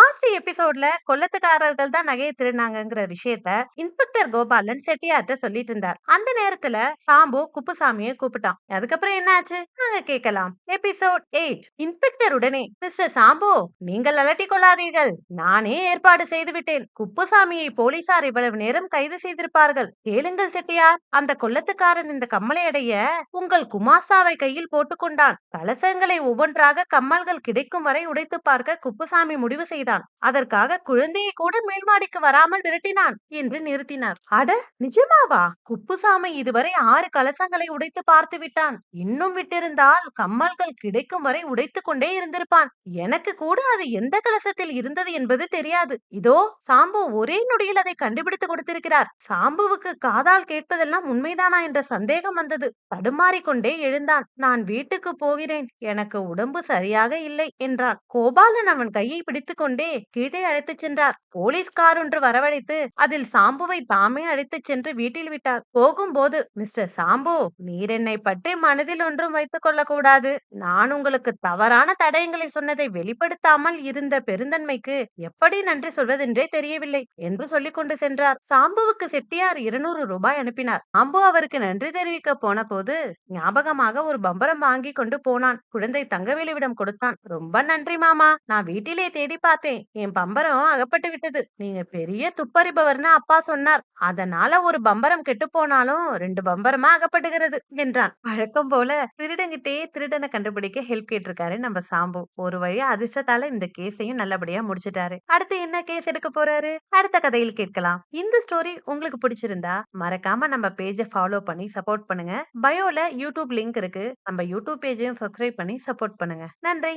Last எபிசோட்ல கொள்ளத்துக்காரர்கள் தான் நகையை திருடினாங்கங்கிற விஷயத்த இன்ஸ்பெக்டர் கோபாலன் செட்டியார்ட்ட சொல்லிட்டு இருந்தார். அந்த நேரத்துல சாம்பு குப்புசாமியை கூப்பிட்டான். அதுக்கப்புறம் என்ன ஆச்சு நாங்க கேட்கலாம். எபிசோட் 8. இன்ஸ்பெக்டர் உடனே, மிஸ்டர் சாம்பு, நீங்கள் அலட்டிக் கொள்ளாதீர்கள், நானே ஏற்பாடு செய்து விட்டேன். குப்புசாமியை போலீசார் இவ்வளவு நேரம் கைது செய்திருப்பார்கள். கேளுங்கள் செட்டியார், அந்த கொள்ளத்துக்காரன் இந்த கம்மலை அடைய உங்கள் குமாஸ்தாவை கையில் போட்டுக்கொண்டான். கலசங்களை ஒவ்வொன்றாக கம்மல்கள் கிடைக்கும் வரை உடைத்து பார்க்க குப்புசாமி முடிவு செய்தான். அதற்காக குழந்தையை கூட மேல்மாடிக்கு வராமல் விரட்டினான் என்று நிறுத்தினார். அட, நிஜமாவா? குப்புசாமி இதுவரை 6 கலசங்களை உடைத்து பார்த்து விட்டான். இன்னும் விட்டிருந்தால் கம்மல்கள் கிடைக்கும் வரை உடைத்து கொண்டே இருந்திருப்பான். எனக்கு கூட அது எந்த கலசத்தில் இருந்தது என்பது தெரியாது. இதோ சாம்பு ஒரே நொடியில் அதை கண்டுபிடித்து கொடுத்திருக்கிறார். சாம்புவுக்கு காதால் கேட்பதெல்லாம் உண்மைதானா என்ற சந்தேகம் வந்தது. தடுமாறிக்கொண்டே எழுந்தான். நான் வீட்டுக்கு போகிறேன், எனக்கு உடம்பு சரியாக இல்லை என்றான். கோபாலன் அவன் கையை பிடித்துக் கொண்டே கீழே அழைத்துச் சென்றார். போலீஸ் கார் ஒன்று வரவழைத்து அதில் சாம்புவை தாமே அழைத்துச் சென்று வீட்டில் விட்டார். போகும்போது, மிஸ்டர் சாம்பு, நீர் என்னை பற்றி மனதில் ஒன்றும் வைத்துக் கொள்ளக்கூடாது. நான் உங்களுக்கு தவறான தடயங்களை சொன்னதை வெளிப்படுத்தாமல் இருந்த பெருந்தன்மைக்கு எப்படி நன்றி சொல்வதென்றே தெரியவில்லை என்று சொல்லிக் கொண்டு சென்றார். சாம்புவுக்கு செட்டியார் 200 ரூபாய் அனுப்பினார். சாம்பு அவருக்கு நன்றி தெரிவிக்க போன போது ஞாபகமாக ஒரு பம்பரம் வாங்கி கொண்டு போனான். குழந்தை தங்கவேலுவிடம் கொடுத்தான். ரொம்ப நன்றி மாமா, நான் வீட்டிலே தேடி பார்த்தேன், என் பம்பரம் அகப்பட்டு விட்டது. நீங்க பெரிய துப்பறிபவர்னு அப்பா சொன்னார். அதனால ஒரு பம்பரம் கெட்டு போனாலும் 2 பம்பரமா அகப்படுகிறது என்றான். வழக்கம் போல திருடங்கிட்டே திருடனை கண்டுபிடிக்க ஹெல்ப் கேட்டிருக்காரு நம்ம சாம்பு. ஒரு வழியா அதிர்ஷ்டத்தால இந்த கேஸையும் நல்லபடியா முடிச்சிட்டாரு. அடுத்து என்ன கேஸ் எடுக்க போறாரு அடுத்த கதையில் கேட்கலாம். இந்த ஸ்டோரி உங்களுக்கு பிடிச்சிருந்தா மறக்காம நம்ம பேஜை ஃபாலோ பண்ணி சப்போர்ட் பண்ணுங்க. பயோல யூடியூப் லிங்க் இருக்கு, நம்ம யூடியூப் பேஜையும் சப்ஸ்கிரைப் பண்ணி சப்போர்ட் பண்ணுங்க. நன்றி.